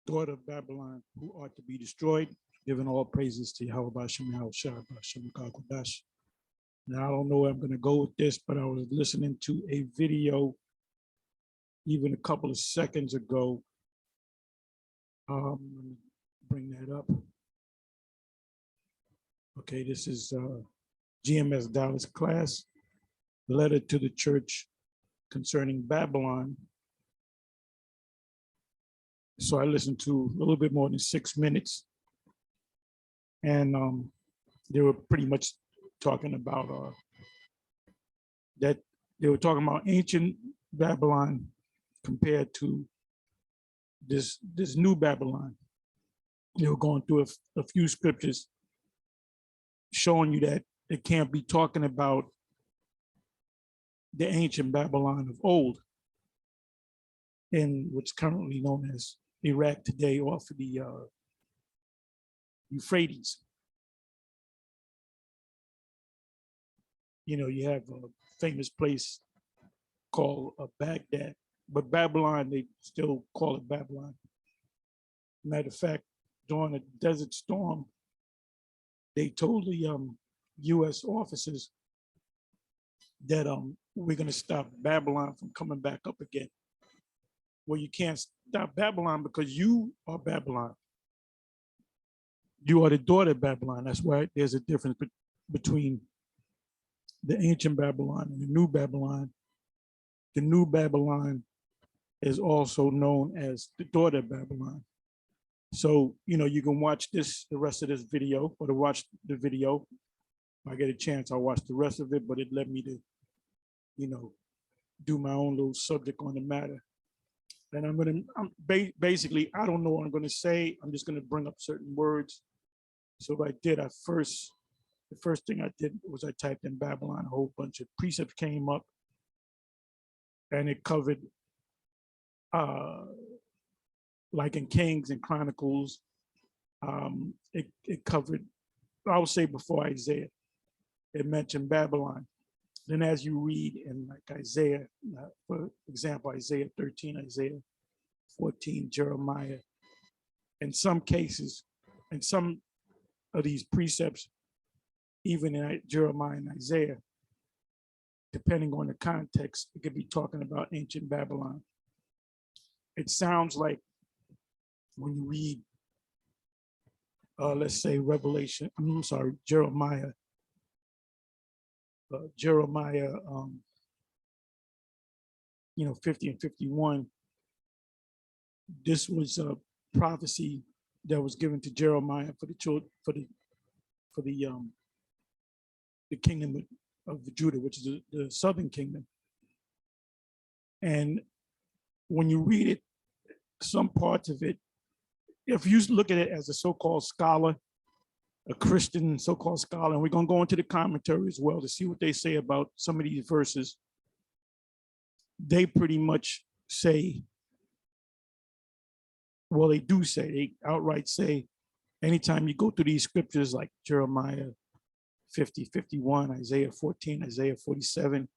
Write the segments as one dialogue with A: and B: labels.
A: daughter of Babylon, who ought to be destroyed, giving all praises to Yahweh Bashem Yahushua Bashem Kakodash. Now, I don't know where I'm going to go with this, but I was listening to a video even a couple of seconds ago. Let me bring that up. Okay, this is GMS Dallas class, letter to the church concerning Babylon. So I listened to a little bit more than 6 minutes, and they were pretty much talking about that they were talking about ancient Babylon compared to this new Babylon. They were going through a few scriptures showing you that it can't be talking about the ancient Babylon of old in what's currently known as Iraq today, off of the Euphrates. You know, you have a famous place called Baghdad, but Babylon, they still call it Babylon. Matter of fact, during the Desert Storm, they told the U.S. officers that we're going to stop Babylon from coming back up again. Well, you can't stop Babylon because you are Babylon. You are the daughter of Babylon. That's why there's a difference between the ancient Babylon and the new Babylon. The new Babylon is also known as the daughter of Babylon. So, you know, you can watch the rest of this video, or to watch the video. If I get a chance, I'll watch the rest of it, but it led me to, you know, do my own little subject on the matter. And basically, I don't know what I'm going to say. I'm just going to bring up certain words. So if I did, the first thing I did was I typed in Babylon, a whole bunch of precepts came up, and it covered, like in Kings and Chronicles, it covered, I would say before Isaiah, it mentioned Babylon. Then as you read in like Isaiah, for example, Isaiah 13, Isaiah 14, Jeremiah, in some cases, in some of these precepts, even in Jeremiah and Isaiah, depending on the context, it could be talking about ancient Babylon. It sounds like when you read, let's say Jeremiah, Jeremiah, 50 and 51, this was a prophecy that was given to Jeremiah for the children, for the kingdom of Judah, which is the southern kingdom. And when you read it, some parts of it, if you look at it as a so-called scholar, a Christian so-called scholar, and we're going to go into the commentary as well to see what they say about some of these verses, they pretty much say, well, they do say, they outright say, anytime you go through these scriptures like Jeremiah 50, 51, Isaiah 14, Isaiah 47,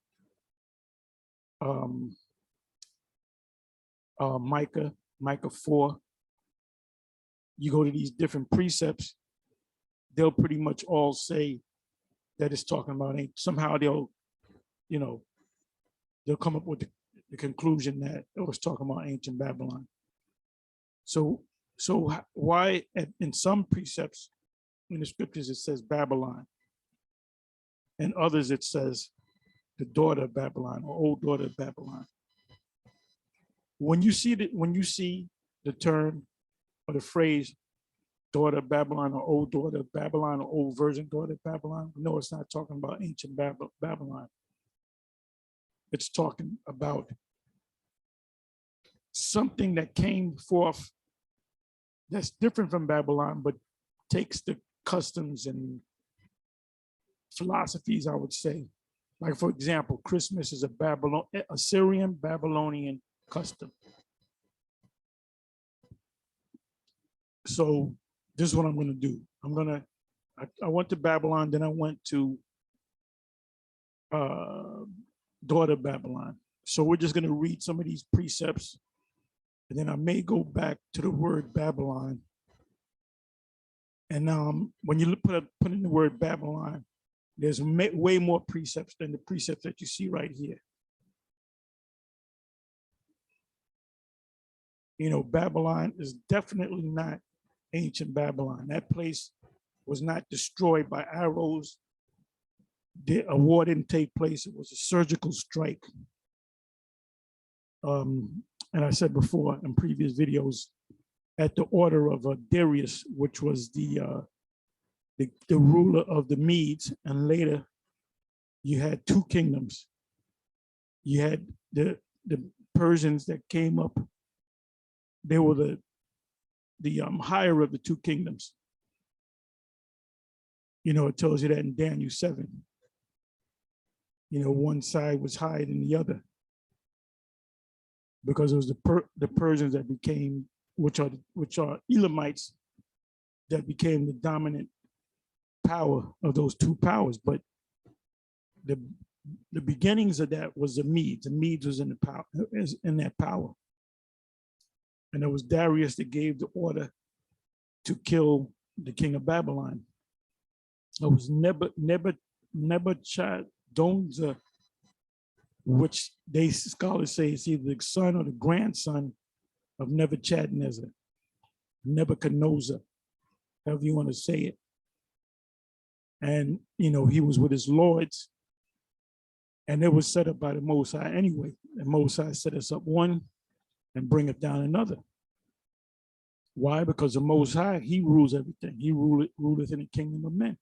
A: Micah 4, you go to these different precepts, they'll pretty much all say that it's talking about, somehow they'll come up with the conclusion that it was talking about ancient Babylon. So why in some precepts in the scriptures it says Babylon, and others it says the daughter of Babylon or old daughter of Babylon? When you see the term or the phrase daughter of Babylon or old daughter of Babylon or old virgin daughter of Babylon, no, it's not talking about ancient Babylon. It's talking about something that came forth that's different from Babylon, but takes the customs and philosophies, I would say. Like, for example, Christmas is a Syrian Babylonian custom. So this is what I'm going to do. I went to Babylon, then I went to daughter Babylon. So we're just going to read some of these precepts And then I may go back to the word Babylon. And when you put in the word Babylon, there's way more precepts than the precepts that you see right here. You know, Babylon is definitely not ancient Babylon. That place was not destroyed by arrows. A war didn't take place. It was a surgical strike. And I said before in previous videos, at the order of Darius, which was the ruler of the Medes, and later you had two kingdoms. You had the Persians that came up. They were the higher of the two kingdoms. You know, it tells you that in Daniel 7. You know, one side was higher than the other, because it was the Persians that became, which are Elamites, that became the dominant power of those two powers. But the beginnings of that was the Medes. The Medes was in the power, in that power. And it was Darius that gave the order to kill the king of Babylon. It was Nebuchadnezzar, which scholars say is either the son or the grandson of Nebuchadnezzar, Nebuchadnezzar, however you want to say it. And, you know, he was with his lords, and it was set up by the Most High anyway. And Most High set us up one and bring it down another. Why? Because the Most High, he rules everything. He ruleth in the kingdom of men.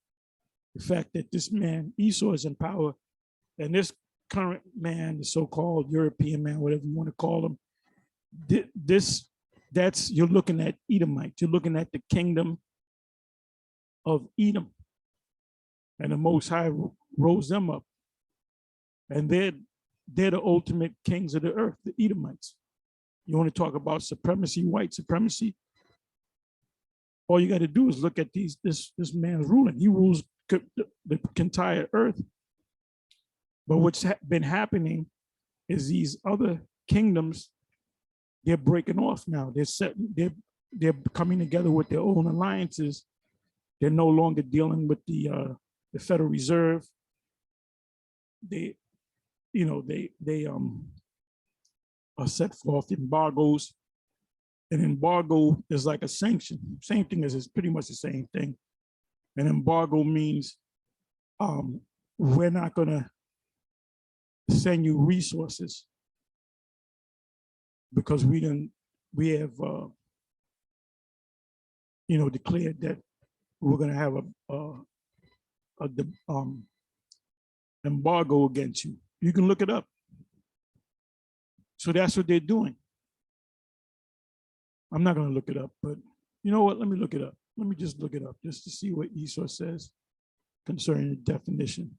A: The fact that this man, Esau, is in power, and this current man, the so-called European man, whatever you want to call him, you're looking at Edomites. You're looking at the kingdom of Edom. And the Most High rose them up. And they're the ultimate kings of the earth, the Edomites. You want to talk about supremacy, white supremacy? All you got to do is look at this man's ruling. He rules the entire earth. But what's been happening is these other kingdoms, they're breaking off now. They're coming together with their own alliances. They're no longer dealing with the Federal Reserve. They are set forth embargoes. An embargo is like a sanction. Same thing as, it's pretty much the same thing. An embargo means we're not gonna send you resources because we have declared that we're gonna have a embargo against you. You can look it up. So that's what they're doing. I'm not going to look it up, but you know what? Let me look it up. Let me just look it up just to see what Esau says concerning the definition.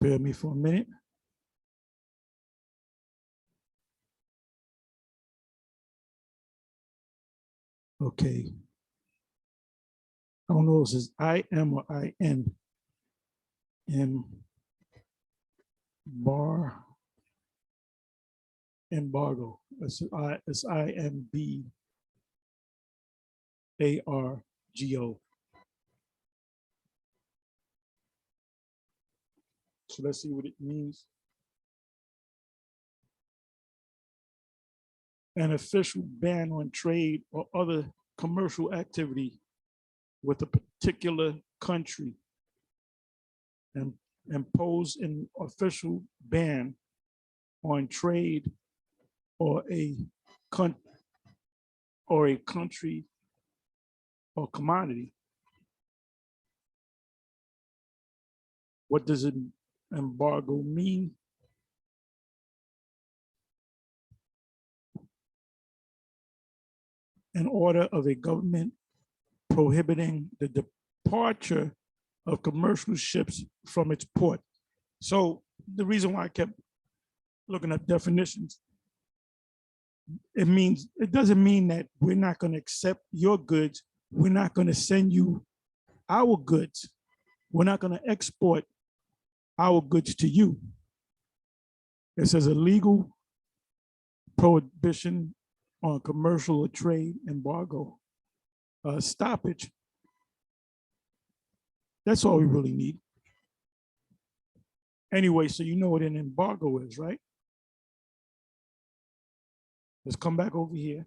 A: Bear with me for a minute. Okay. I don't know if this is I-M or I-N. Embargo. It's I-M-B-A-R-G-O. So let's see what it means. An official ban on trade or other commercial activity with a particular country, and impose an official ban on trade or a country or commodity. What does an embargo mean? An order of a government prohibiting the departure of commercial ships from its port. So the reason why I kept looking at definitions, it doesn't mean that we're not going to accept your goods. We're not going to send you our goods. We're not going to export our goods to you. It says a legal prohibition on commercial or trade embargo, stoppage. That's all we really need. Anyway, so you know what an embargo is, right? Let's come back over here.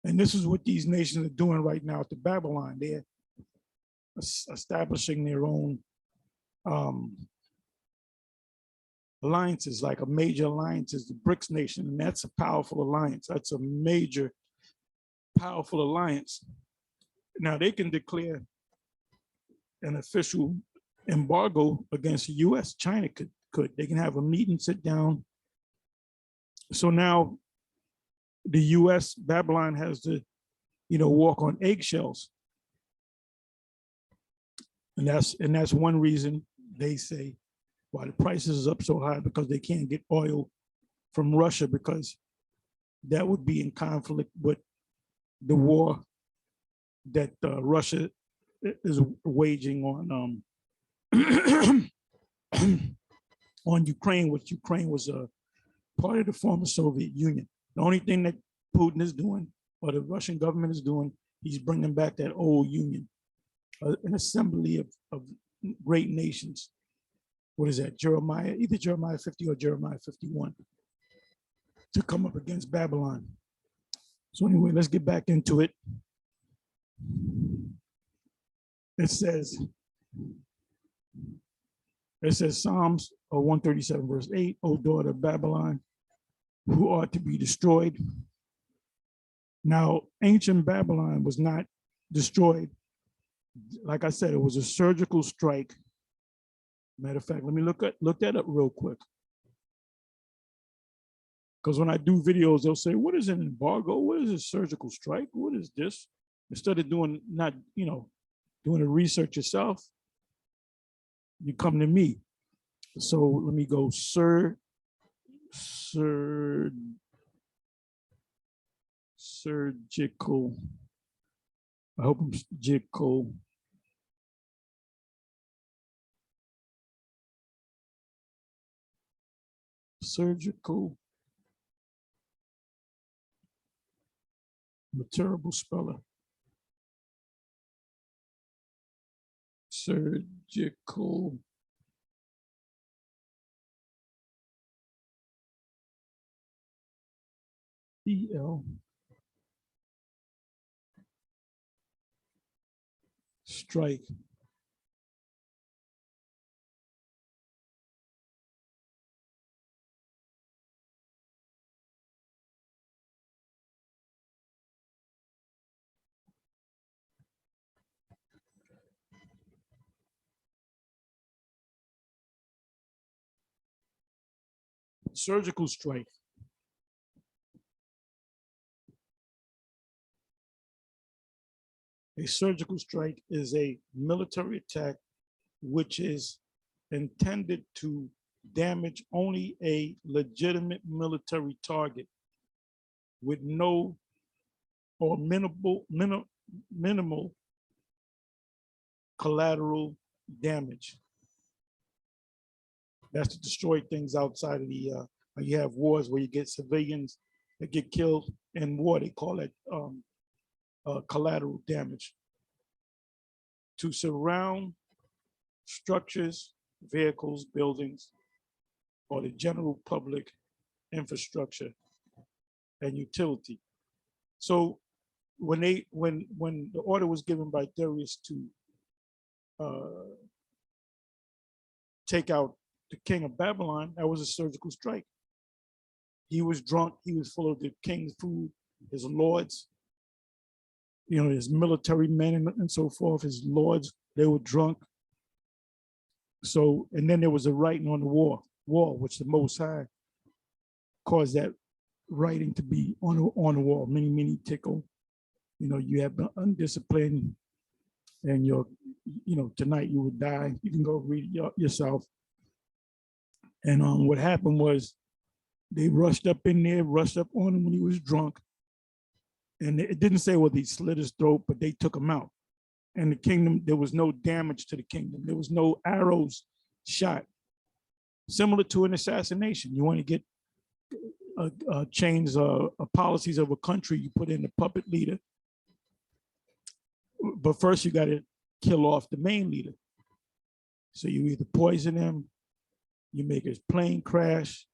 A: And this is what these nations are doing right now to Babylon. They're establishing their own alliances, like a major alliance is the BRICS nation, and that's a powerful alliance. That's a major, powerful alliance. Now they can declare an official embargo against the US. China could. They can have a meeting, sit down. So now the US, Babylon has to, walk on eggshells. And that's one reason they say why the prices is up so high, because they can't get oil from Russia, because that would be in conflict with the war that Russia is waging on on Ukraine, which Ukraine was a part of the former Soviet Union. The only thing that Putin is doing, or the Russian government is doing, he's bringing back that old union, an assembly of great nations. What is that? Jeremiah, either Jeremiah 50 or Jeremiah 51, to come up against Babylon. So anyway, let's get back into it. It says Psalms 137 verse 8, O daughter of Babylon, who are to be destroyed. Now, ancient Babylon was not destroyed. Like I said, it was a surgical strike. Matter of fact, let me look that up real quick. Because when I do videos, they'll say, what is an embargo? What is a surgical strike? What is this? Instead of doing the research yourself, you come to me. So let me go surgical. I hope I'm surgical. Surgical. I'm a terrible speller. Surgical. EL. Strike. Surgical strike. A surgical strike is a military attack which is intended to damage only a legitimate military target with no or minimal collateral damage. That's to destroy things outside of the, you have wars where you get civilians that get killed in war. They call it collateral damage. To surround structures, vehicles, buildings, or the general public infrastructure and utility. So when the order was given by Darius to take out the king of Babylon, that was a surgical strike. He was drunk. He was full of the king's food, his lords, his military men and so forth, his lords, they were drunk. So, and then there was a writing on the wall, which the Most High caused that writing to be on the wall, many tickle. You have been undisciplined and tonight you would die. You can go read it yourself. And what happened was They rushed up in there, rushed up on him when he was drunk. And it didn't say whether he slit his throat, but they took him out. And the kingdom, there was no damage to the kingdom. There was no arrows shot. Similar to an assassination. You want to get change policies of a country, you put in the puppet leader. But first you got to kill off the main leader. So you either poison him, you make his plane crash,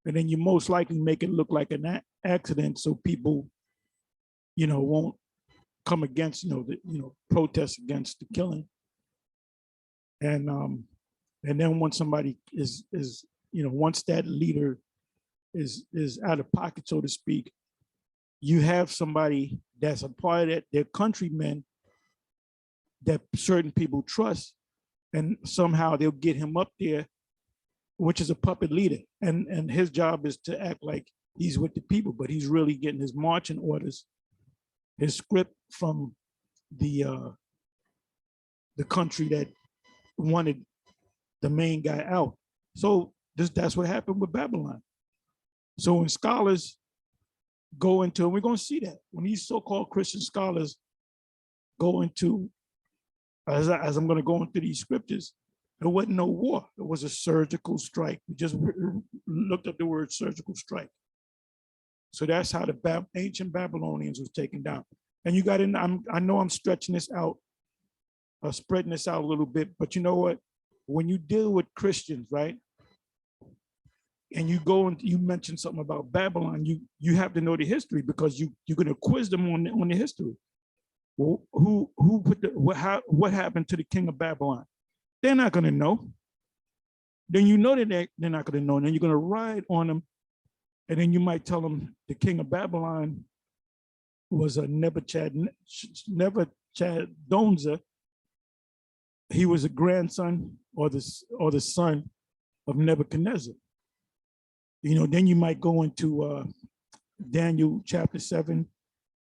A: and then you most likely make it look like an accident so people, won't come against, protest against the killing. And then once somebody is once that leader is out of pocket, so to speak, you have somebody that's a part of that, their countrymen that certain people trust, and somehow they'll get him up there, which is a puppet leader. And his job is to act like he's with the people, but he's really getting his marching orders, his script from the country that wanted the main guy out. So that's what happened with Babylon. So when scholars go into, and we're going to see that when these so-called Christian scholars go into, as I'm going to go into these scriptures, there wasn't no war. It was a surgical strike. We just looked up the word surgical strike. So that's how the ancient Babylonians was taken down. And you got in, I know I'm stretching this out, spreading this out a little bit, but you know what? When you deal with Christians, right? And you go and you mention something about Babylon, you have to know the history, because you're going to quiz them on the history. Well, who put what happened to the king of Babylon? They're not going to know. Then you know that they're not going to know. And then you're going to ride on them, and then you might tell them the king of Babylon was a Nebuchadnezzar. He was a grandson or the son of Nebuchadnezzar. Then you might go into Daniel chapter 7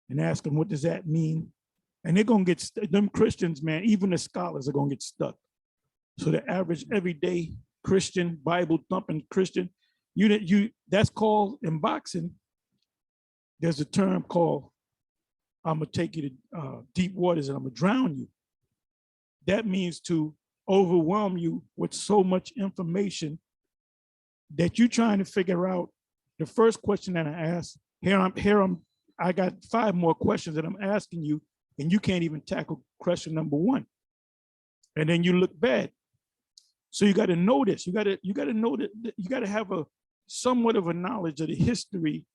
A: and ask them, what does that mean? And they're going to get, them Christians, man, even the scholars are going to get stuck. So the average everyday Christian, Bible thumping Christian, that's called, in boxing, there's a term called, I'm going to take you to deep waters and I'm going to drown you. That means to overwhelm you with so much information that you're trying to figure out. The first question that I ask, I got 5 more questions that I'm asking you, and you can't even tackle question number 1. And then you look bad. So you got to know this. You got to know that you got to have a somewhat of a knowledge of the history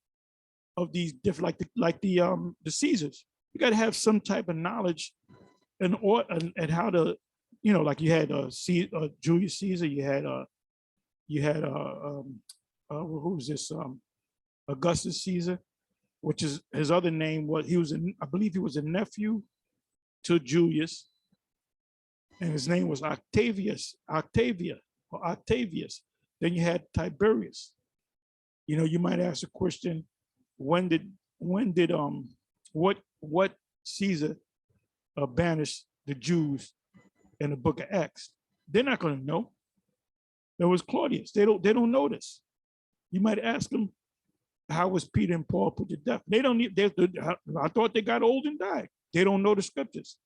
A: of these different, like the Caesars. You got to have some type of knowledge and how to, like you had Julius Caesar, you had who was this, Augustus Caesar, which is his other name. I believe he was a nephew to Julius, and his name was Octavius. Then you had Tiberius. You might ask a question, what Caesar banished the Jews in the book of Acts? They're not going to know. It was Claudius. They don't know this. You might ask them, how was Peter and Paul put to death? They don't need. I thought they got old and died. They don't know the scriptures.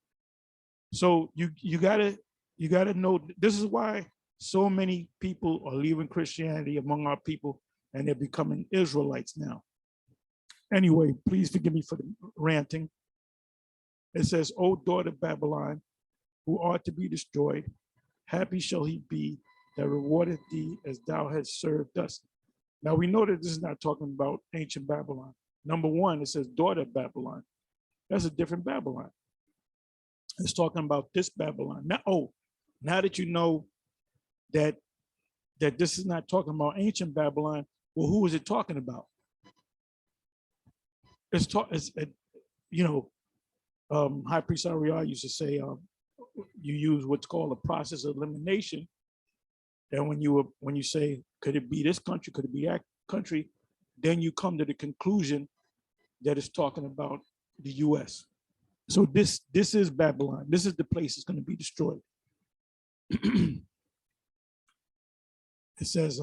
A: So you gotta know. This is why so many people are leaving Christianity among our people, and they're becoming Israelites now. Anyway, please forgive me for the ranting. It says, "O daughter Babylon, who art to be destroyed, happy shall he be that rewardeth thee as thou hast served us." Now we know that this is not talking about ancient Babylon. Number 1, it says daughter Babylon. That's a different Babylon. It's talking about this Babylon. Now that you know that this is not talking about ancient Babylon, well, who is it talking about? High Priest Ariel used to say, you use what's called a process of elimination. And when you say, could it be this country, could it be that country, then you come to the conclusion that it's talking about the US. So this is Babylon. This is the place that's going to be destroyed. It says,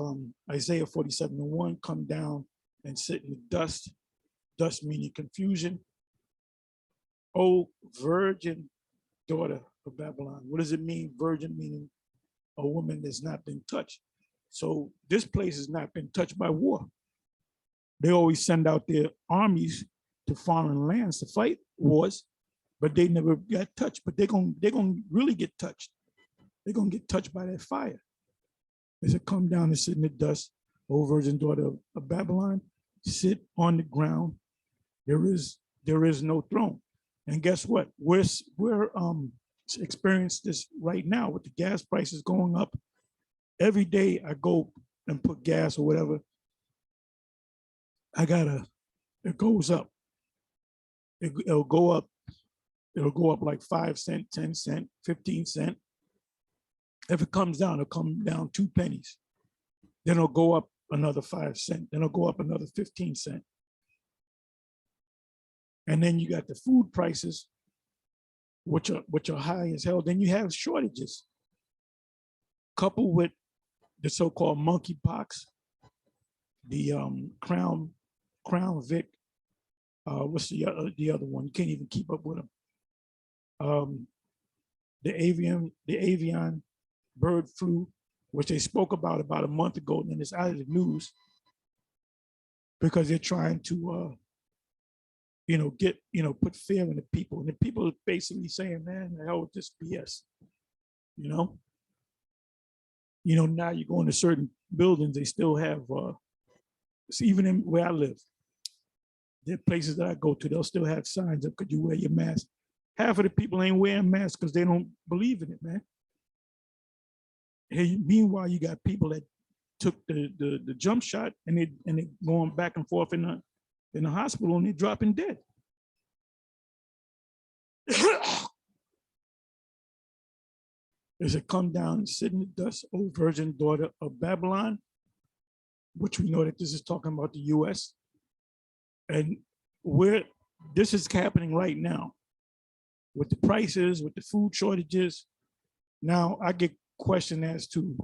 A: Isaiah 47:1, come down and sit in the dust, dust meaning confusion. O virgin daughter of Babylon. What does it mean? Virgin meaning a woman that's not been touched. So this place has not been touched by war. They always send out their armies to foreign lands to fight wars, but they never got touched. But they're gonna really get touched. They're gonna get touched by that fire. They said, come down and sit in the dust, O virgin daughter of Babylon, sit on the ground. There is no throne. And guess what? We're experiencing this right now with the gas prices going up. Every day I go and put gas or whatever, it goes up. It'll go up. It'll go up like 5 cents, 10 cents, 15 cents. If it comes down, it'll come down 2 pennies. Then it'll go up another 5 cents. Then it'll go up another 15 cents. And then you got the food prices, which are high as hell. Then you have shortages, coupled with the so-called monkeypox, the Crown Vic. What's the other one? You can't even keep up with them. The avian bird flu, which they spoke about a month ago, and then it's out of the news because they're trying to put fear in the people. And the people are basically saying, man, the hell with this BS. Now you go into certain buildings, they still have, even in where I live, there are places that I go to, they'll still have signs of, could you wear your mask? Half of the people ain't wearing masks because they don't believe in it, man. Hey, meanwhile, you got people that took the jump shot and they going back and forth in the hospital and they're dropping dead. As it come down and sit in the dust, O virgin daughter of Babylon, which we know that this is talking about the US. And this is happening right now with the prices, with the food shortages. Now I get questioned as to,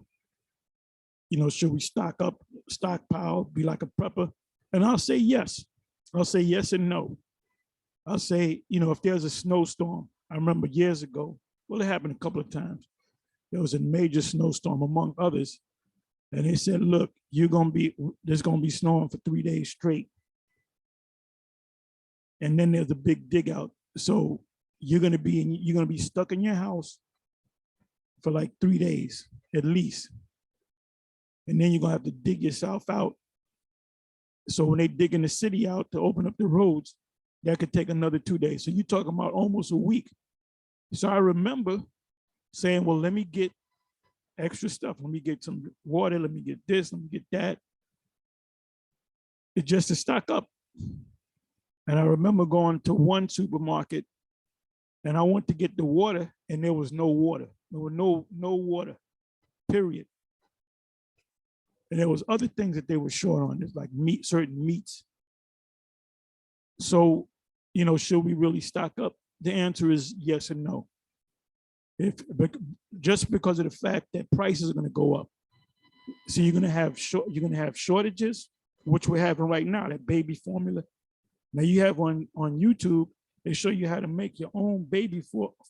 A: should we stockpile, be like a prepper? And I'll say yes. I'll say yes and no. I'll say, if there's a snowstorm, I remember years ago, well, it happened a couple of times. There was a major snowstorm among others. And they said, look, there's going to be snowing for 3 days straight. And then there's a big dig out. So you're going to be stuck in your house for like 3 days at least. And then you're going to have to dig yourself out. So when they dig in the city out to open up the roads, that could take another 2 days. So you're talking about almost a week. So I remember saying, well, let me get extra stuff. Let me get some water. Let me get this. Let me get that. It's just to stock up. And I remember going to one supermarket and I went to get the water and there was no water. There was no water, period. And there was other things that they were short on. There's like certain meats. So, should we really stock up? The answer is yes and no. Just because of the fact that prices are going to go up. So you're going to have shortages, which we're having right now, that baby formula. Now you have on YouTube, they show you how to make your own baby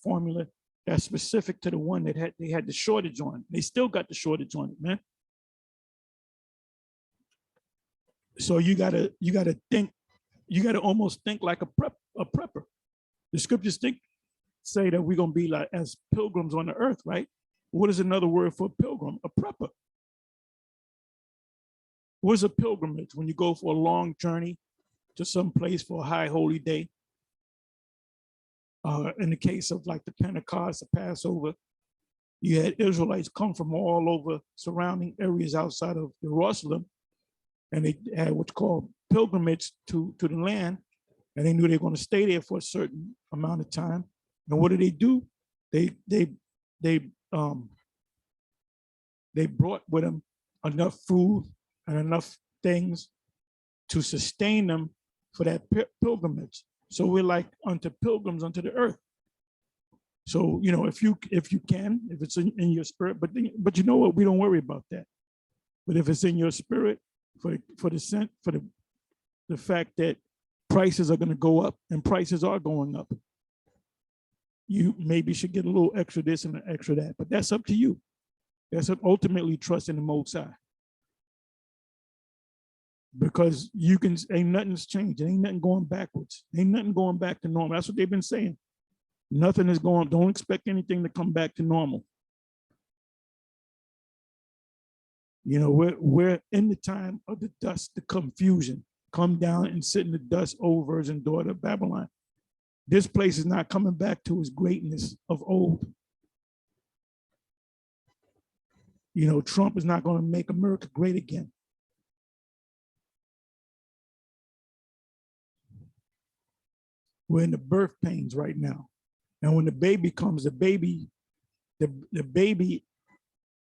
A: formula that's specific to the one that they had the shortage on. They still got the shortage on it, man. So you gotta think, you gotta almost think like a prepper. The scriptures say that we're gonna be like as pilgrims on the earth, right? What is another word for a pilgrim? A prepper. What's a pilgrimage? When you go for a long journey to some place for a high holy day. In the case of like the Pentecost, the Passover, you had Israelites come from all over surrounding areas outside of Jerusalem, and they had what's called pilgrimage to the land, and they knew they were going to stay there for a certain amount of time. And what do? They brought with them enough food and enough things to sustain them for that pilgrimage. So we're like unto pilgrims unto the earth. So, if you can, if it's in your spirit, but you know what? We don't worry about that. But if it's in your spirit, for the fact that prices are going to go up, and prices are going up, you maybe should get a little extra this and an extra that. But that's up to you. That's ultimately trusting the Most High. Because you can, ain't nothing's changed. Ain't nothing going backwards. Ain't nothing going back to normal. That's what they've been saying. Nothing is going, don't expect anything to come back to normal. You know, we're in the time of the dust, the confusion. Come down and sit in the dust, old virgin daughter of Babylon. This place is not coming back to its greatness of old. You know, Trump is not going to make America great again. We're in the birth pains right now. And when the baby comes, the baby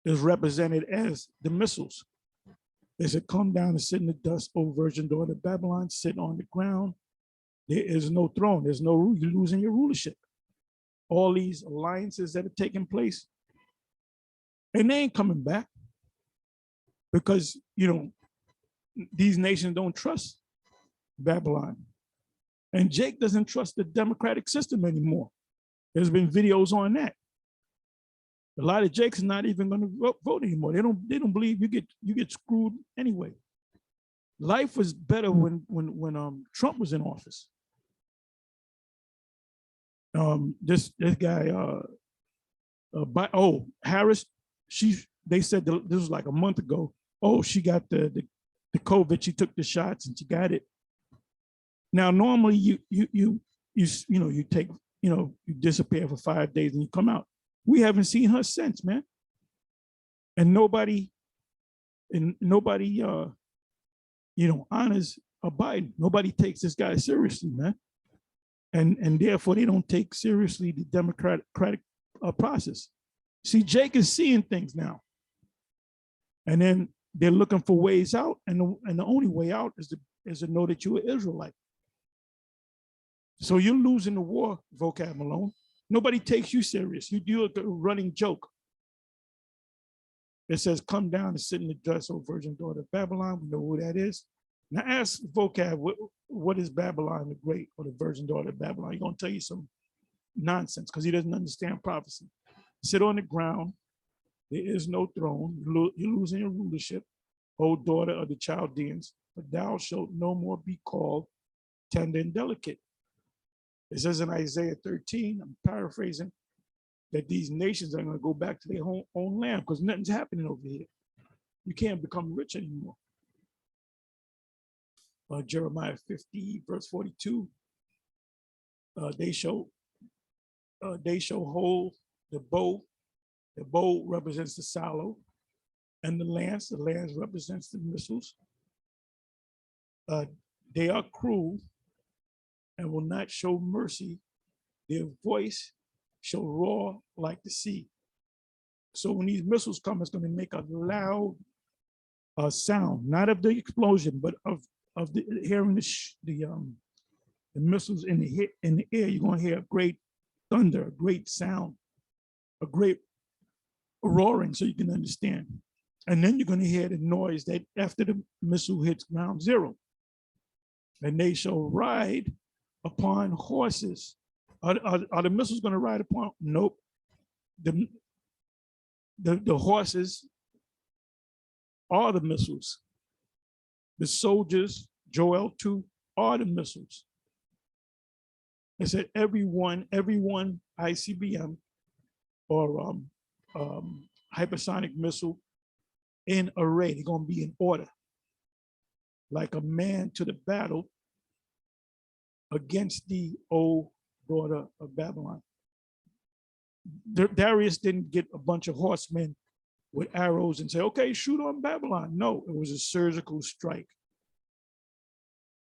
A: is represented as the missiles. They said, come down and sit in the dust, O virgin daughter of Babylon, sit on the ground. There is no throne. There's no rule. You're losing your rulership. All these alliances that are taking place, and they ain't coming back because, you know, these nations don't trust Babylon. And Jake doesn't trust the democratic system anymore. There's been videos on that. A lot of Jakes are not even going to vote anymore. They don't believe you get screwed anyway. Life was better when Trump was in office. This guy, Harris, they said this was like a month ago. Oh, she got the COVID. She took the shots and she got it. Now, normally you take, you disappear for 5 days and you come out. We haven't seen her since, man. And nobody honors Biden. Nobody takes this guy seriously, man. And therefore they don't take seriously the democratic process. See, Jake is seeing things now. And then they're looking for ways out. And the only way out is to know that you're an Israelite. So you're losing the war, Vocab Malone. Nobody takes you serious. You're a running joke. It says, come down and sit in the dust, O virgin daughter of Babylon. We know who that is. Now ask Vocab, what is Babylon the Great, or the virgin daughter of Babylon? He's going to tell you some nonsense because he doesn't understand prophecy. Sit on the ground. There is no throne. You're losing your rulership, O daughter of the Chaldeans, but thou shalt no more be called tender and delicate. It says in Isaiah 13, I'm paraphrasing, that these nations are going to go back to their own land because nothing's happening over here. You can't become rich anymore. Jeremiah 50, verse 42, they shall hold the bow. The bow represents the sallow, and the lance represents the missiles. They are cruel and will not show mercy. Their voice shall roar like the sea. So when these missiles come, it's going to make a loud sound, not of the explosion, but of the hearing the missiles in the air. You're going to hear a great thunder, a great sound, a great roaring, so you can understand. And then you're going to hear the noise that after the missile hits ground zero. And they shall ride upon horses. Are the missiles going to ride upon? Nope. The horses are the missiles. The soldiers, Joel 2, are the missiles. It said everyone ICBM or hypersonic missile in array. They're going to be in order, like a man to the battle against the old daughter of Babylon. Darius didn't get a bunch of horsemen with arrows and say, okay, shoot on Babylon. No, it was a surgical strike.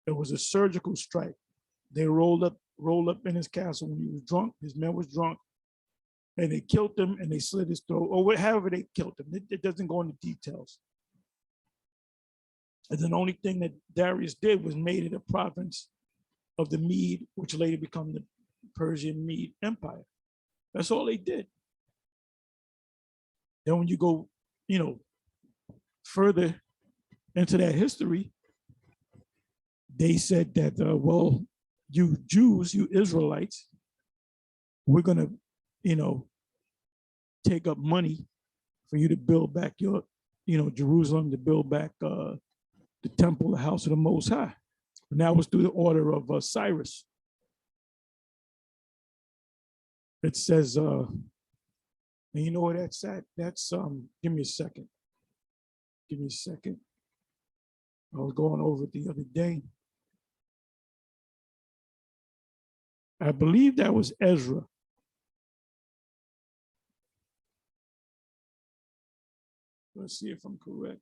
A: It was a surgical strike. They rolled up in his castle when he was drunk. His men was drunk, and they killed him and they slit his throat, or whatever they killed him. It doesn't go into details. And the only thing that Darius did was made it a province of the Mede, which later became the Persian Mede Empire. That's all they did. Then when you go, further into that history, they said that, well, you Jews, you Israelites, we're going to, take up money for you to build back your, Jerusalem, to build back the temple, the house of the Most High. And that was through the order of Cyrus. It says, and you know where that's at? That's, give me a second. Give me a second. I was going over it the other day. I believe that was Ezra. Let's see if I'm correct.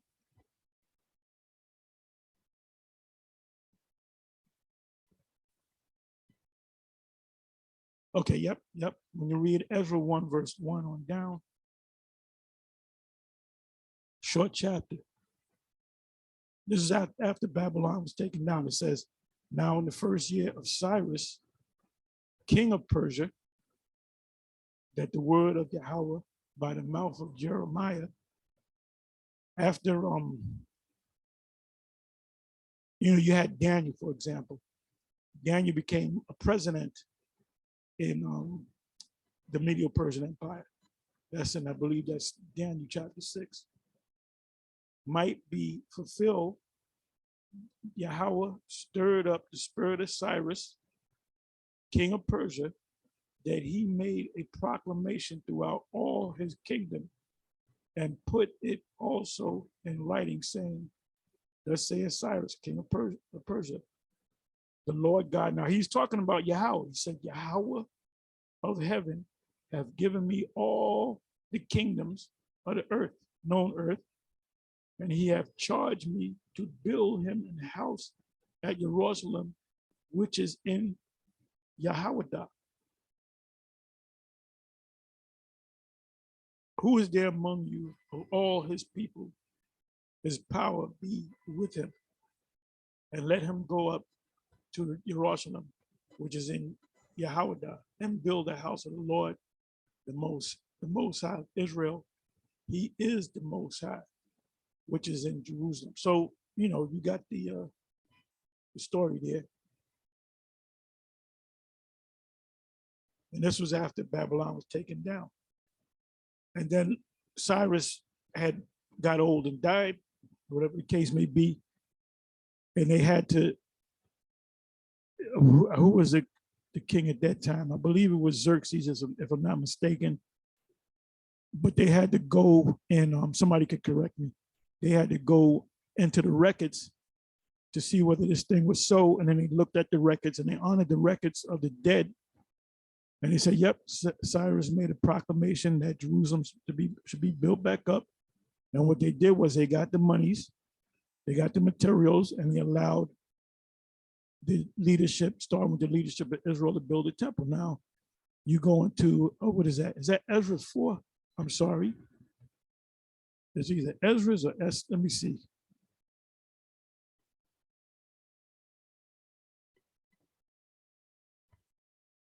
A: Okay, yep. When you read Ezra 1, verse 1 on down, short chapter. This is after Babylon was taken down. It says, now in the first year of Cyrus, king of Persia, that the word of Yahweh by the mouth of Jeremiah, after, you had Daniel, for example. Daniel became a president in the Medo-Persian Empire. I believe that's Daniel chapter 6. Might be fulfilled. Yahweh stirred up the spirit of Cyrus, king of Persia, that he made a proclamation throughout all his kingdom and put it also in writing, saying, thus saith Cyrus, king of Persia, the Lord God. Now he's talking about Yahweh. He said, Yahweh of heaven have given me all the kingdoms of the earth, known earth, and he have charged me to build him a house at Jerusalem, which is in Yahweh. Who is there among you of all his people? His power be with him, and let him go up to Jerusalem, which is in Yahweh, and build a house of the Lord, the Most High Israel. He is the Most High, which is in Jerusalem. So, you got the story there. And this was after Babylon was taken down. And then Cyrus had got old and died, whatever the case may be. And they had to, who was the king at that time? I believe it was Xerxes, if I'm not mistaken. But they had to go, and somebody could correct me. They had to go into the records to see whether this thing was so. And then they looked at the records and they honored the records of the dead. And they said, yep, Cyrus made a proclamation that Jerusalem should be built back up. And what they did was they got the monies, they got the materials, and they allowed the leadership, starting with the leadership of Israel, to build a temple. Now, you go into, what is that? Is that Ezra 4? I'm sorry. It's either Ezra's or let me see.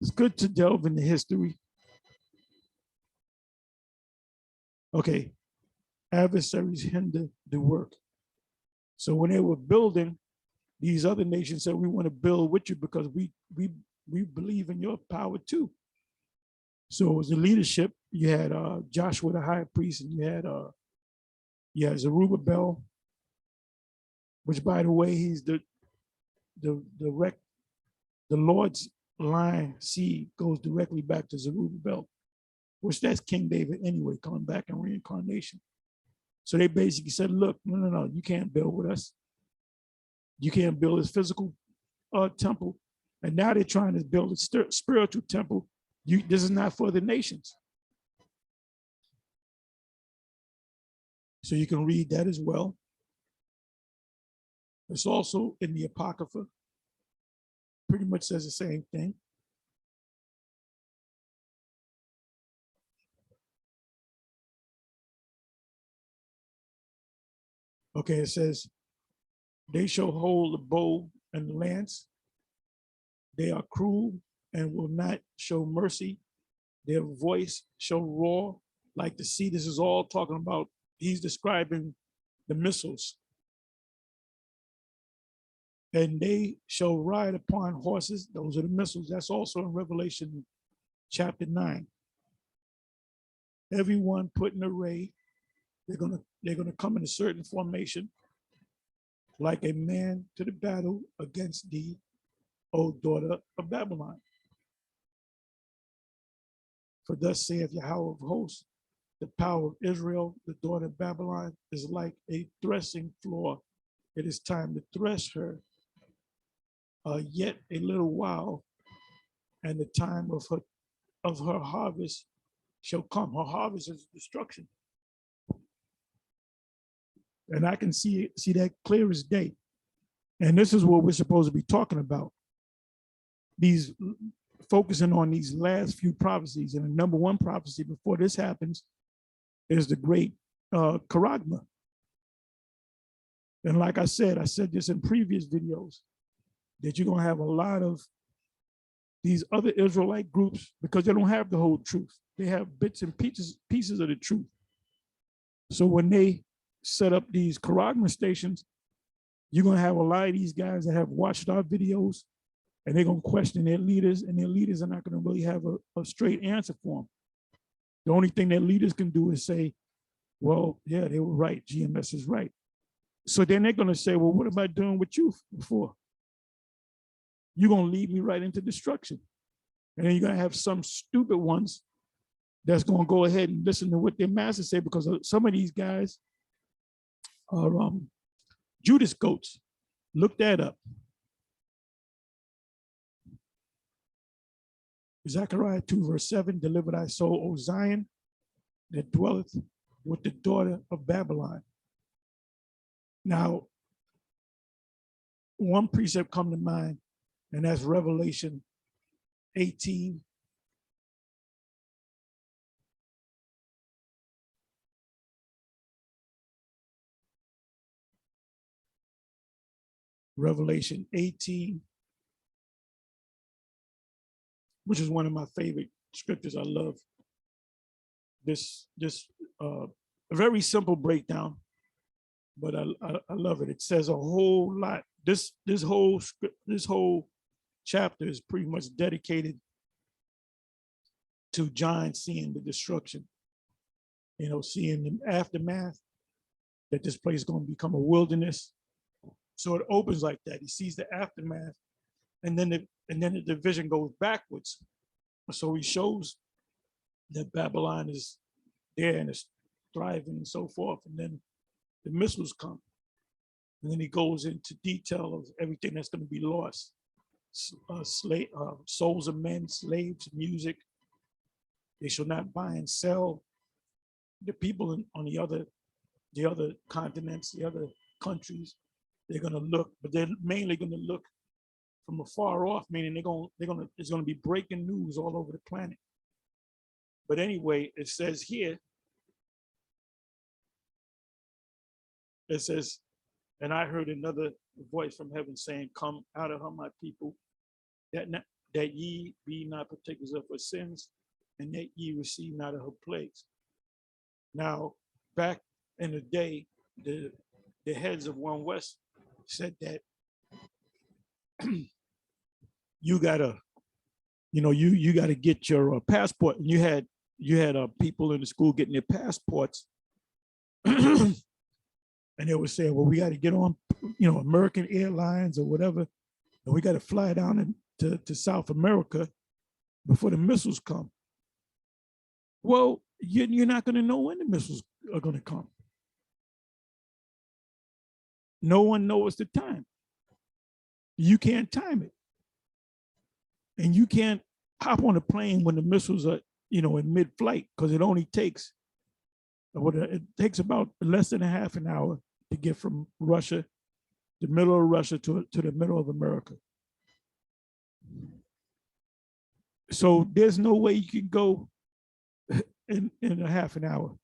A: It's good to delve into history. Okay, adversaries hinder the work. So when they were building, these other nations said, we want to build with you because we believe in your power too. So it was the leadership. You had Joshua the high priest, and you had Zerubbabel, which, by the way, he's the Lord's line seed goes directly back to Zerubbabel, which that's King David anyway, coming back in reincarnation. So they basically said, look, no, you can't build with us. You can't build this physical temple. And now they're trying to build a spiritual temple. This is not for the nations. So you can read that as well. It's also in the Apocrypha. Pretty much says the same thing. Okay, it says, they shall hold the bow and the lance. They are cruel and will not show mercy. Their voice shall roar like the sea. This is all talking about, he's describing the missiles. And they shall ride upon horses. Those are the missiles. That's also in Revelation chapter 9. Everyone put in array. They're gonna come in a certain formation, like a man to the battle against thee, O daughter of Babylon. For thus saith Yahweh of hosts, the power of Israel, the daughter of Babylon, is like a threshing floor. It is time to thresh her. Yet a little while, and the time of her harvest shall come. Her harvest is destruction. And I can see that clear as day. And this is what we're supposed to be talking about. These focusing on these last few prophecies. And the number one prophecy before this happens is the great charagma. And like I said this in previous videos, that you're gonna have a lot of these other Israelite groups, because they don't have the whole truth. They have bits and pieces of the truth. So when they set up these charagma stations, you're gonna have a lot of these guys that have watched our videos, and they're gonna question their leaders, and their leaders are not gonna really have a straight answer for them. The only thing their leaders can do is say, well, yeah, they were right, GMS is right. So then they're gonna say, well, what am I doing with you for? You're gonna lead me right into destruction. And then you're gonna have some stupid ones that's gonna go ahead and listen to what their masters say, because some of these guys are Judas goats. Look that up. Zechariah 2 verse 7, deliver thy soul, O Zion, that dwelleth with the daughter of Babylon. Now, one precept come to mind, and that's Revelation 18. Revelation 18, which is one of my favorite scriptures. I love this a very simple breakdown, but I love it. It says a whole lot. This whole chapter is pretty much dedicated to John seeing the destruction, seeing the aftermath, that this place is going to become a wilderness. So it opens like that. He sees the aftermath, and then the division goes backwards. So he shows that Babylon is there and it's thriving and so forth. And then the missiles come. And then he goes into detail of everything that's going to be lost. Souls of men, slaves, music. They shall not buy and sell. The people on the other continents, the other countries, they're going to look, but they're mainly going to look from afar off, meaning it's going to be breaking news all over the planet. But anyway, it says here, it says, and I heard another voice from heaven saying, come out of her, my people, that ye be not partakers of her sins, and that ye receive not of her plagues. Now, back in the day, the heads of One West said that you gotta get your passport. And you had people in the school getting their passports, and they were saying, well, we got to get on, American Airlines or whatever, and we got to fly down to South America before the missiles come. Well, you're not going to know when the missiles are going to come. No one knows the time. You can't time it. And you can't hop on a plane when the missiles are, in mid-flight, because it takes about less than a half an hour to get from Russia, the middle of Russia, to the middle of America. So there's no way you can go in a half an hour.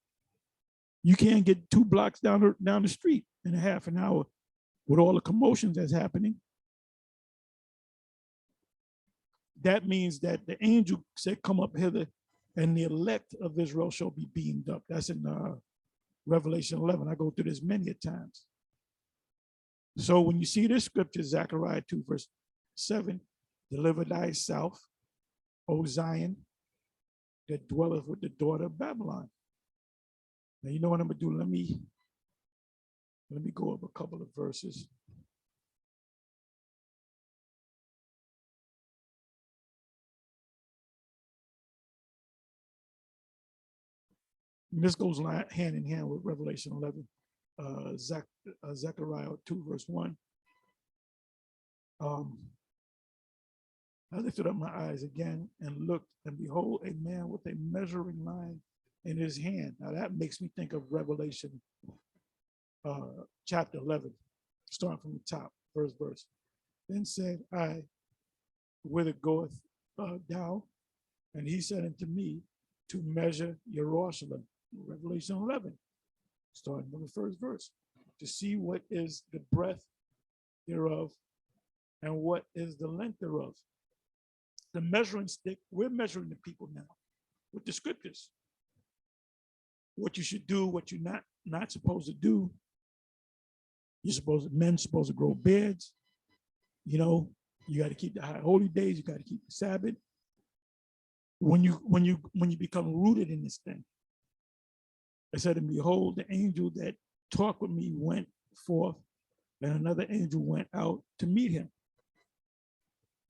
A: You can't get 2 blocks down the street in a half an hour with all the commotions that's happening. That means that the angel said, come up hither, and the elect of Israel shall be beamed up. That's in Revelation 11. I go through this many a times. So when you see this scripture, Zechariah 2, verse 7, deliver thyself, O Zion, that dwelleth with the daughter of Babylon. Now, you know what I'm gonna do? Let me go up a couple of verses. And this goes hand in hand with Revelation 11, Zechariah 2, verse 1. I lifted up my eyes again and looked, and behold, a man with a measuring line in his hand. Now that makes me think of Revelation chapter 11, starting from the top, first verse. Then said I, whither goeth thou? And he said unto me, to measure Jerusalem. Revelation 11, starting from the first verse, to see what is the breadth thereof and what is the length thereof. The measuring stick, we're measuring the people now with the scriptures. What you should do, what you're not supposed to do. Men supposed to grow beards. You know, you got to keep the high holy days. You got to keep the Sabbath. When you become rooted in this thing, it said, and behold, the angel that talked with me went forth, and another angel went out to meet him,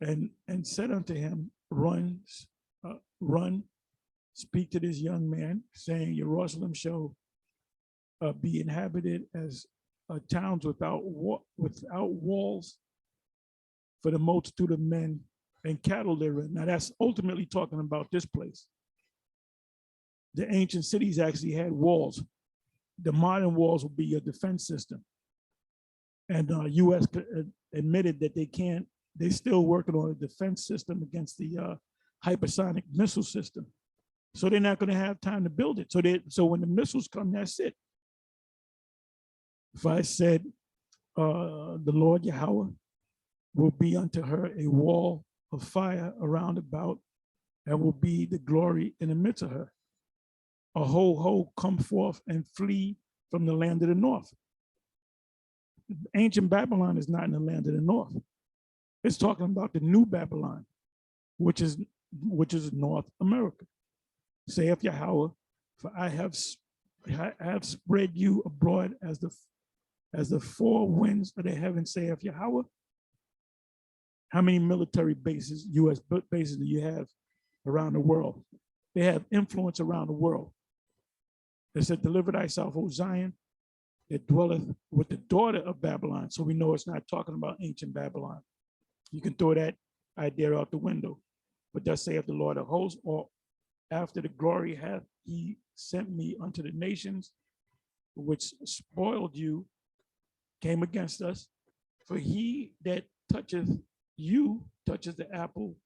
A: and said unto him, run, speak to this young man, saying, Jerusalem shall be inhabited as towns without walls, for the multitude of men and cattle therein. Now that's ultimately talking about this place. The ancient cities actually had walls. The modern walls will be your defense system. And U.S. admitted that they're still working on a defense system against the hypersonic missile system. So they're not going to have time to build it. So when the missiles come, that's it. If I said, the Lord Yahweh will be unto her a wall of fire around about, and will be the glory in the midst of her. A ho, come forth and flee from the land of the north. Ancient Babylon is not in the land of the north. It's talking about the new Babylon, which is North America. Saith Yahweh, for I have spread you abroad as the four winds of the heaven, saith Yahweh. How many military bases, U.S. bases, do you have around the world? They have influence around the world. It said, deliver thyself, O Zion, that dwelleth with the daughter of Babylon. So we know it's not talking about ancient Babylon. You can throw that idea out the window. But thus saith the Lord of hosts, or after the glory hath he sent me unto the nations, which spoiled you, came against us. For he that toucheth you touches the apple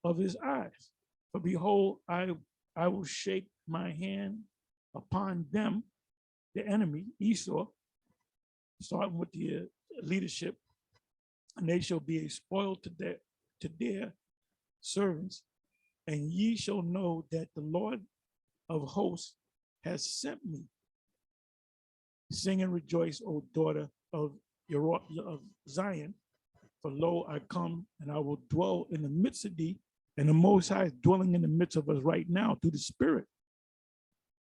A: of his eyes. For behold, I will shake my hand upon them, the enemy, Esau, starting with the leadership, and they shall be a spoil to their servants. And ye shall know that the Lord of hosts has sent me. Sing and rejoice, O daughter of Zion, for lo, I come and I will dwell in the midst of thee, and the Most High is dwelling in the midst of us right now through the Spirit.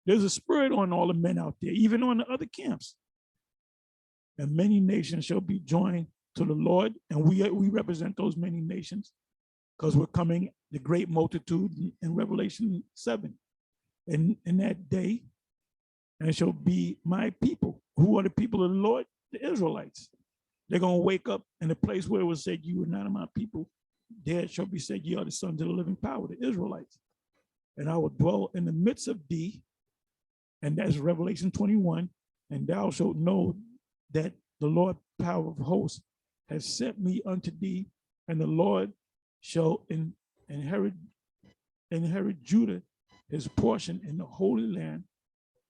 A: There's a spirit on all the men out there, even on the other camps. And many nations shall be joined to the Lord, and we represent those many nations, because we're coming, the great multitude in Revelation 7. And in that day, and shall be my people. Who are the people of the Lord? The Israelites. They're going to wake up in a place where it was said, you are not my people. There shall be said, ye are the sons of the living power, the Israelites. And I will dwell in the midst of thee. And that's Revelation 21. And thou shalt know that the Lord power of hosts has sent me unto thee, and the Lord shall inherit Judah, his portion in the Holy Land.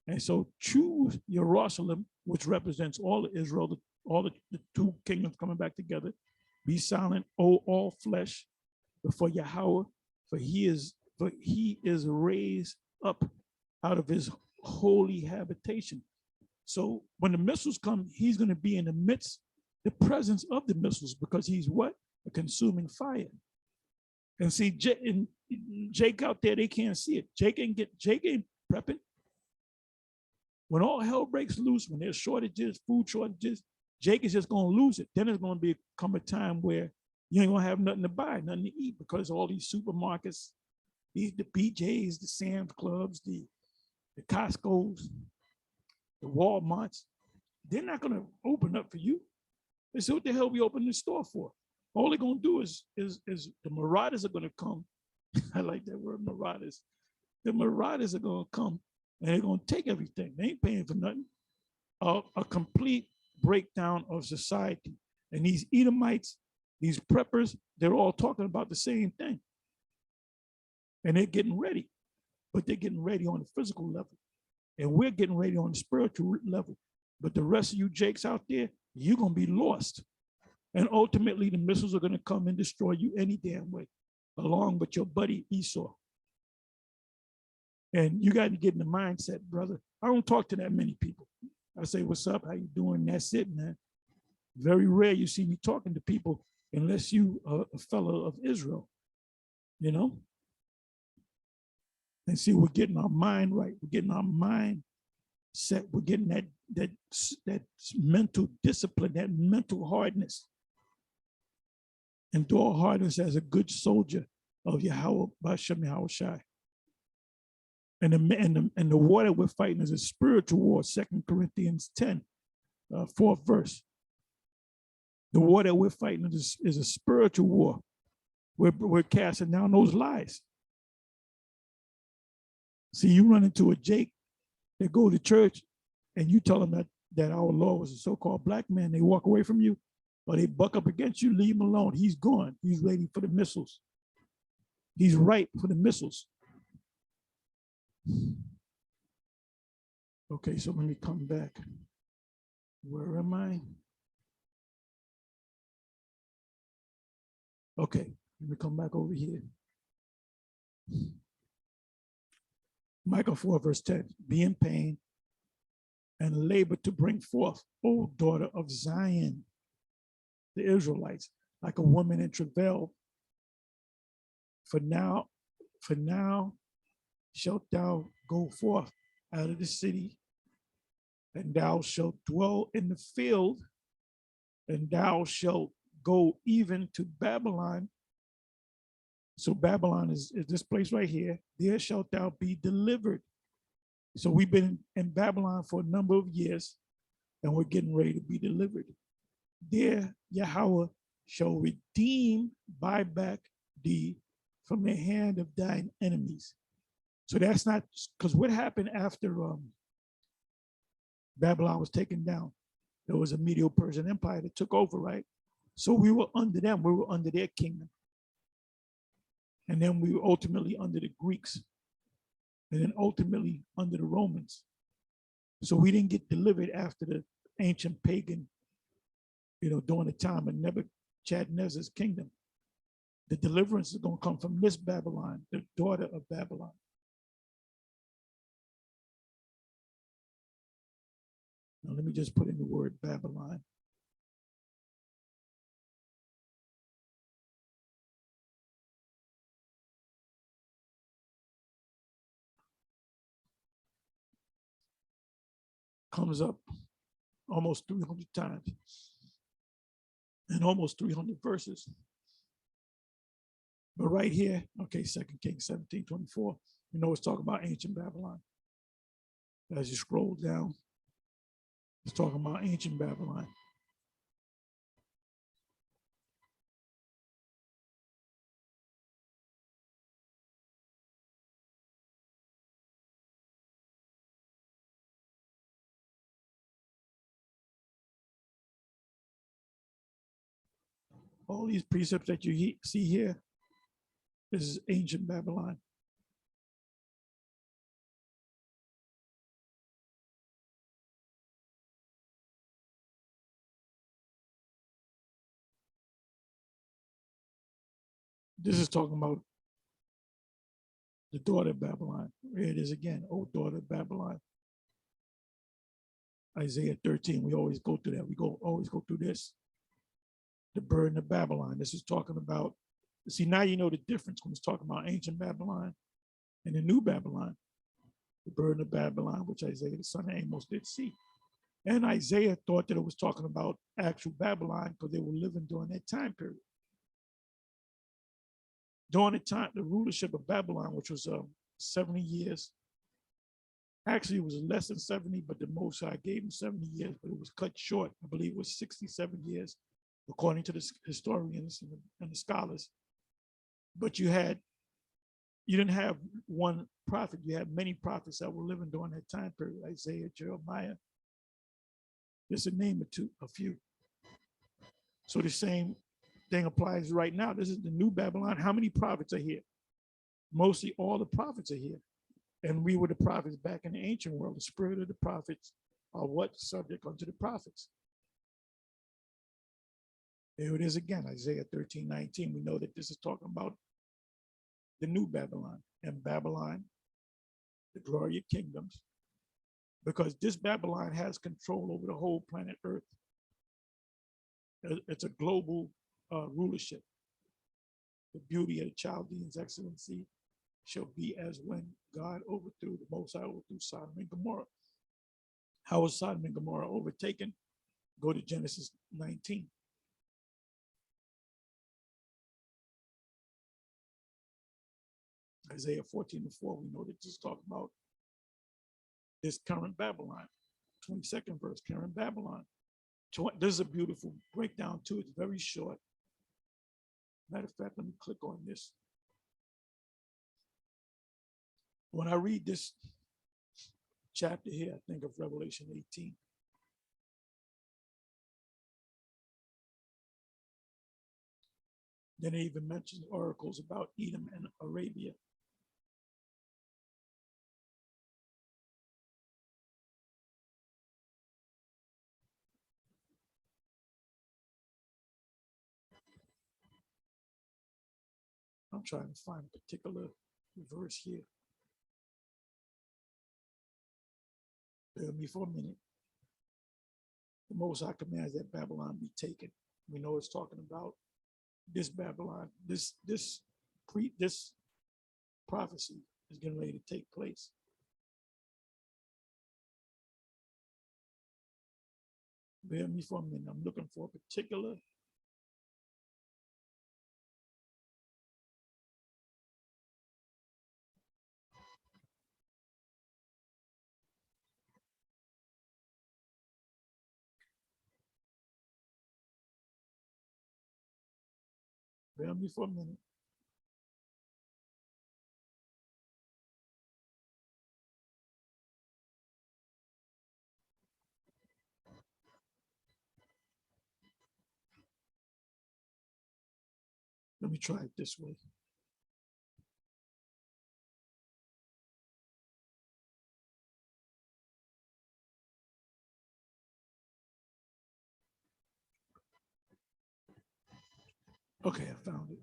A: And so choose Jerusalem, which represents all of Israel, all the two kingdoms coming back together. Be silent, O all flesh, before Yahweh, for he is raised up out of his holy habitation. So when the missiles come, he's going to be in the midst, the presence of the missiles, because he's what? A consuming fire. And see, Jake out there, they can't see it. Jake ain't prepping. When all hell breaks loose, when there's shortages, food shortages, Jake is just going to lose it. Then it's going to come a time where you ain't going to have nothing to buy, nothing to eat, because all these supermarkets, the BJ's, the Sam's Clubs, the Costco's, the Walmarts, they're not going to open up for you. They say, what the hell we open the store for? All they're going to do is the marauders are going to come. I like that word, marauders. The marauders are going to come and they're going to take everything. They ain't paying for nothing. A complete breakdown of society. And these Edomites, these preppers, they're all talking about the same thing. And they're getting ready, but they're getting ready on the physical level. And we're getting ready on the spiritual level. But the rest of you Jakes out there, you're going to be lost. And ultimately, the missiles are going to come and destroy you any damn way, along with your buddy Esau. And you got to get in the mindset, brother. I don't talk to that many people. I say, what's up? How you doing? That's it, man. Very rare you see me talking to people unless you are a fellow of Israel, you know? And see, we're getting our mind right. We're getting our mind set. We're getting that mental discipline, that mental hardness. Endure hardness as a good soldier of Yahweh B'Shem Yahushai. And the war that we're fighting is a spiritual war, 2 Corinthians 10, 4th verse. The war that we're fighting is a spiritual war. We're casting down those lies. See, you run into a Jake that go to church and you tell them that our Lord was a so-called black man, they walk away from you, or they buck up against you, leave him alone. He's gone. He's waiting for the missiles. He's ripe for the missiles. Okay, so let me come back. Where am I? Okay, let me come back over here. Micah 4, verse 10, be in pain and labor to bring forth, O daughter of Zion, the Israelites, like a woman in travail. For now shalt thou go forth out of the city, and thou shalt dwell in the field, and thou shalt go even to Babylon. So Babylon is this place right here. There shalt thou be delivered. So we've been in Babylon for a number of years, and we're getting ready to be delivered. There Yahweh shall redeem, buy back thee from the hand of thine enemies. So that's not, because what happened after Babylon was taken down? There was a Medo-Persian Empire that took over, right? So we were under them, we were under their kingdom. And then we were ultimately under the Greeks, and then ultimately under the Romans. So we didn't get delivered after the ancient pagan, during the time of Nebuchadnezzar's kingdom. The deliverance is going to come from this Babylon, the daughter of Babylon. Now let me just put in the word Babylon. Comes up almost 300 times and almost 300 verses. But right here, okay, 2 Kings 17:24, it's talking about ancient Babylon. As you scroll down, it's talking about ancient Babylon. All these precepts that you see here, this is ancient Babylon. This is talking about the daughter of Babylon. Here it is again, O daughter of Babylon. Isaiah 13, we always go through that. We always go through this. The burden of Babylon. This is talking about, see, now you know the difference when it's talking about ancient Babylon and the new Babylon. The burden of Babylon, which Isaiah, the son of Amos, did see. And Isaiah thought that it was talking about actual Babylon because they were living during that time period. During the time, the rulership of Babylon, which was 70 years. Actually, it was less than 70, but the Most High gave him 70 years, but it was cut short. I believe it was 67 years, according to the historians and the scholars. But you didn't have one prophet. You had many prophets that were living during that time period. Isaiah, Jeremiah, just to name a few. So the same thing applies right now. This is the new Babylon. How many prophets are here? Mostly all the prophets are here. And we were the prophets back in the ancient world. The spirit of the prophets are what? Subject unto the prophets. Here it is again, Isaiah 13:19. We know that this is talking about the new Babylon. And Babylon, the glory of kingdoms, because this Babylon has control over the whole planet Earth. It's a global rulership. The beauty of the Chaldeans' excellency shall be as when God overthrew, the Most High overthrew Sodom and Gomorrah. How was Sodom and Gomorrah overtaken? Go to Genesis 19. Isaiah 14:4, we know that this is talking about this current Babylon. 22nd verse, current Babylon. This is a beautiful breakdown too. It's very short. Matter of fact, let me click on this. When I read this chapter here, I think of Revelation 18. Then it even mentions oracles about Edom and Arabia. I'm trying to find a particular verse here. Bear with me for a minute. The Most High commands that Babylon be taken. We know it's talking about this Babylon, this prophecy is getting ready to take place. Bear with me for a minute. I'm looking for a particular. Bear with me for a minute. Let me try it this way. Okay, I found it.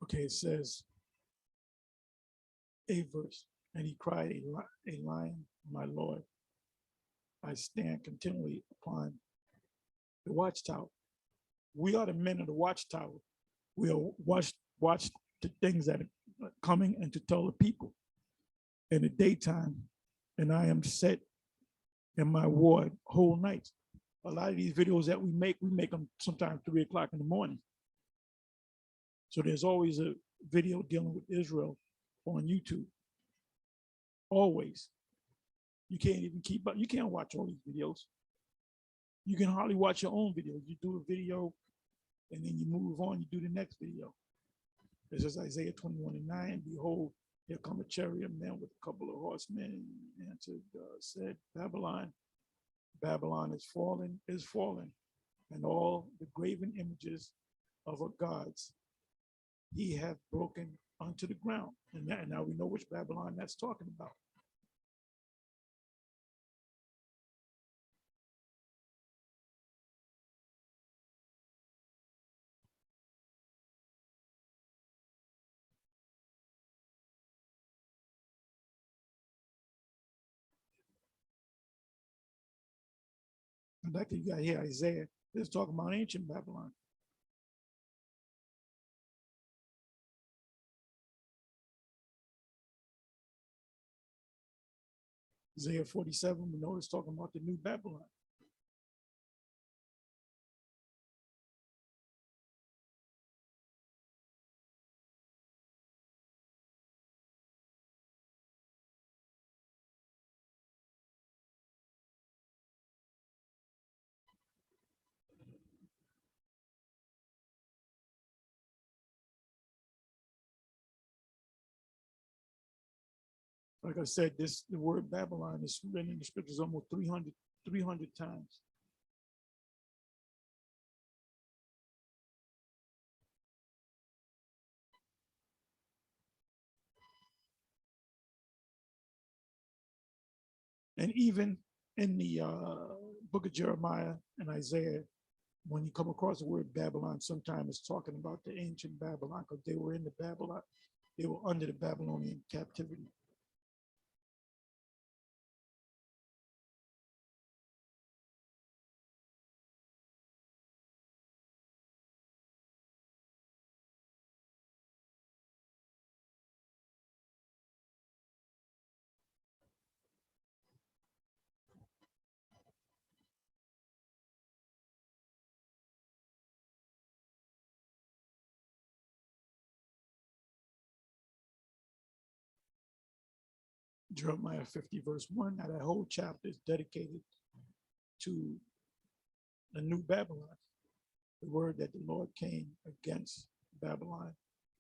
A: Okay, it says, a verse, and he cried, a lion, my Lord, I stand continually upon the watchtower. We are the men of the watchtower. We are watch the things that are coming and to tell the people in the daytime, and I am set in my ward whole nights. A lot of these videos that we make them sometimes 3 o'clock in the morning. So there's always a video dealing with Israel on YouTube. Always. You can't even keep up. You can't watch all these videos. You can hardly watch your own videos. You do a video and then you move on, you do the next video. This is Isaiah 21:9. Behold, here come a chariot of men with a couple of horsemen, answered, said, Babylon, Babylon is fallen, and all the graven images of her gods he hath broken unto the ground. And now we know which Babylon that's talking about. Like you got here, Isaiah, it's talking about ancient Babylon. Isaiah 47, we know it's talking about the new Babylon. Like I said, the word Babylon is written in the scriptures almost 300 times. And even in the book of Jeremiah and Isaiah, when you come across the word Babylon, sometimes it's talking about the ancient Babylon, because they were in the Babylon, they were under the Babylonian captivity. Jeremiah 50, verse 1. Now, that whole chapter is dedicated to the new Babylon, the word that the Lord came against Babylon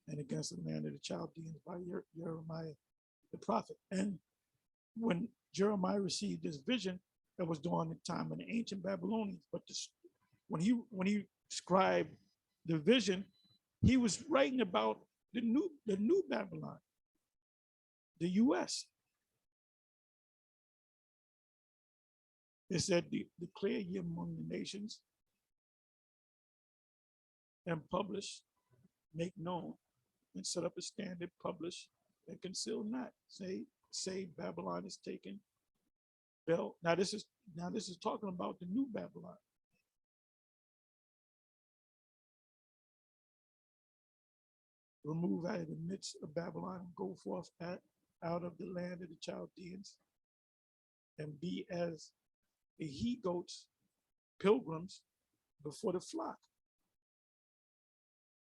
A: and against the land of the Chaldeans by Jeremiah the prophet. And when Jeremiah received this vision, that was during the time of the ancient Babylonians. But when he scribed the vision, he was writing about the new Babylon, the U.S. It said, declare ye among the nations and publish, make known, and set up a standard, publish, and conceal not. Say Babylon is taken. Now this is talking about the new Babylon. Remove out of the midst of Babylon and go forth out of the land of the Chaldeans and be as the he goats, pilgrims before the flock.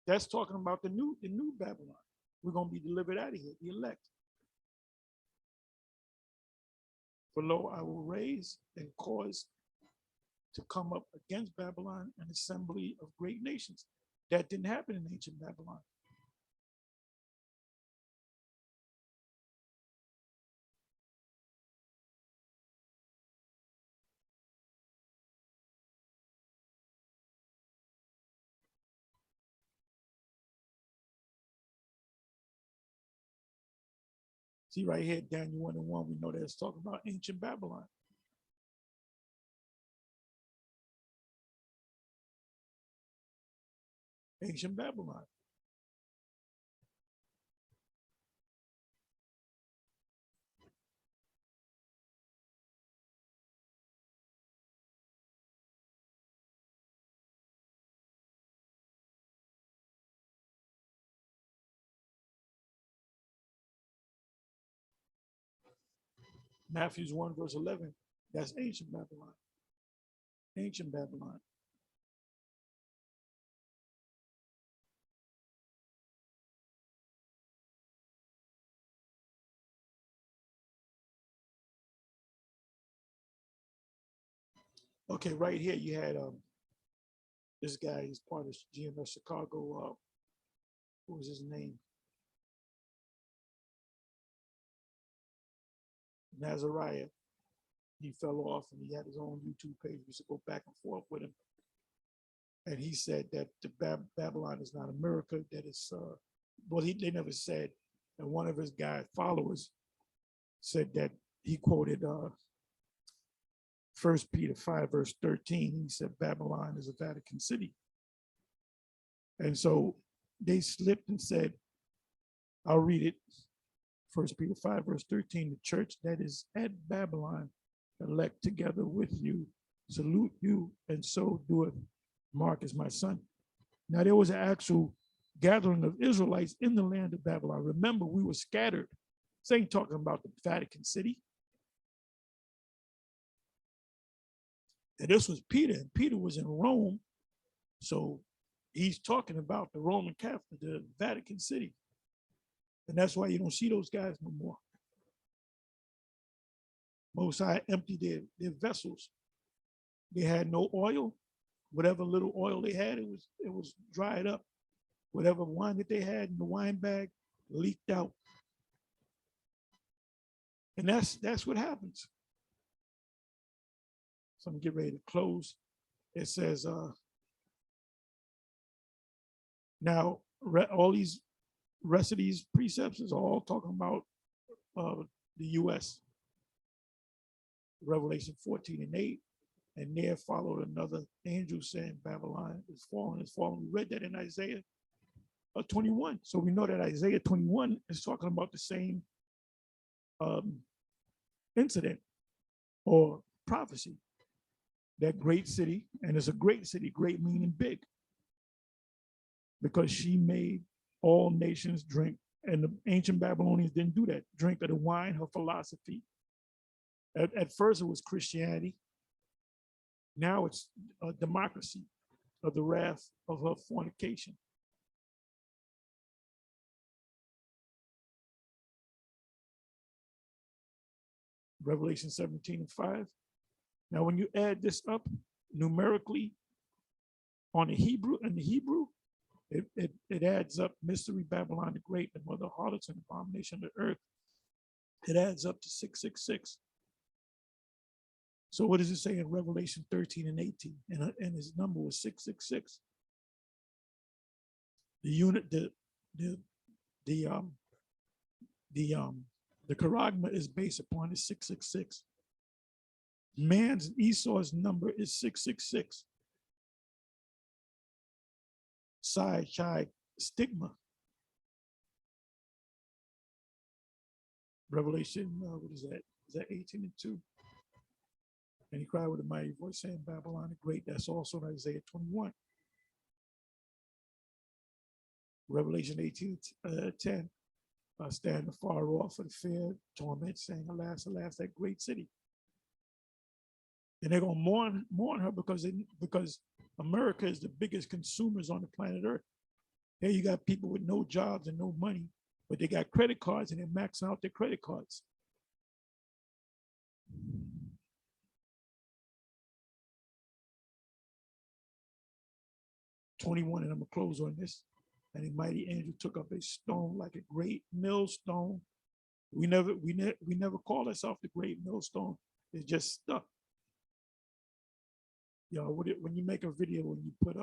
A: That's talking about the new Babylon. We're going to be delivered out of here, the elect. For lo, I will raise and cause to come up against Babylon an assembly of great nations. That didn't happen in ancient Babylon. See right here, Daniel 1 and 1, we know that it's talking about ancient Babylon. Ancient Babylon. Matthew 1 verse 11, that's ancient Babylon. Ancient Babylon. Okay, right here you had this guy, he's part of GMS Chicago. What was his name? Nazariah. He fell off and he had his own YouTube page. We used to go back and forth with him. And he said that the Babylon is not America, that it's, they never said. And one of his guy followers said that he quoted 1 Peter 5, verse 13. He said, Babylon is a Vatican city. And so they slipped and said, I'll read it. 1 Peter 5, verse 13, the church that is at Babylon, elect together with you salute you, and so doeth Marcus, my son. Now there was an actual gathering of Israelites in the land of Babylon. Remember, we were scattered. This ain't talking about the Vatican City. And this was Peter, and Peter was in Rome. So he's talking about the Roman Catholic, the Vatican City. And that's why you don't see those guys no more. Most High emptied their vessels. They had no oil. Whatever little oil they had, it was dried up. Whatever wine that they had in the wine bag leaked out. And that's what happens. So I'm gonna get ready to close. It says, now all these rest of these precepts is all talking about the U.S. Revelation 14:8, and there followed another angel saying, Babylon is fallen, is fallen. We read that in Isaiah 21. So we know that Isaiah 21 is talking about the same incident or prophecy. That great city, and it's a great city, great meaning big, because she made all nations drink. And the ancient Babylonians didn't do that, drink of the wine, her philosophy. At first it was Christianity. Now it's a democracy of the wrath of her fornication. Revelation 17:5. Now, when you add this up numerically on the Hebrew, it adds up mystery Babylon the Great, the mother harlots and abomination of the earth. It adds up to 666. So what does it say in Revelation 13:18? And his number was 666. The unit, the charagma is based upon the 666. Man's Esau's number is 666. Psi, chi, stigma. Revelation, what is that? Is that 18:2? And he cried with a mighty voice, saying, Babylon the Great. That's also in Isaiah 21. Revelation 18:10. Stand afar off for the fear, torment, saying, alas, alas, that great city. And they're going to mourn her because America is the biggest consumers on the planet Earth. Here you got people with no jobs and no money, but they got credit cards and they're maxing out their credit cards. "21, and I'm gonna close on this. And a mighty angel took up a stone like a great millstone. We never call ourselves the great millstone. It's just stuck. You know, when you make a video, when you put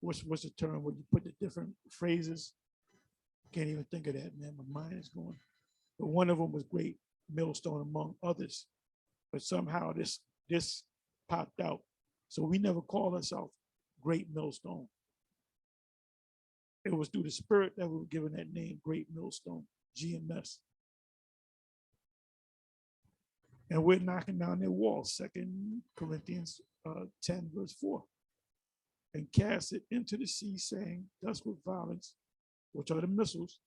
A: what's the term, when you put the different phrases, can't even think of that, man. My mind is going. But one of them was great millstone among others. But somehow this popped out. So we never call ourselves great millstone. It was through the Spirit that we were given that name, Great Millstone, GMS. And we're knocking down their walls, 2 Corinthians 10:4. And cast it into the sea, saying, thus with violence, which are the missiles,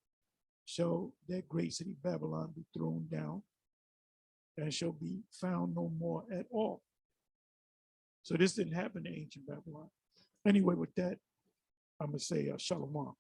A: shall that great city Babylon be thrown down, and shall be found no more at all. So this didn't happen in ancient Babylon. Anyway, with that, I'm going to say shalom.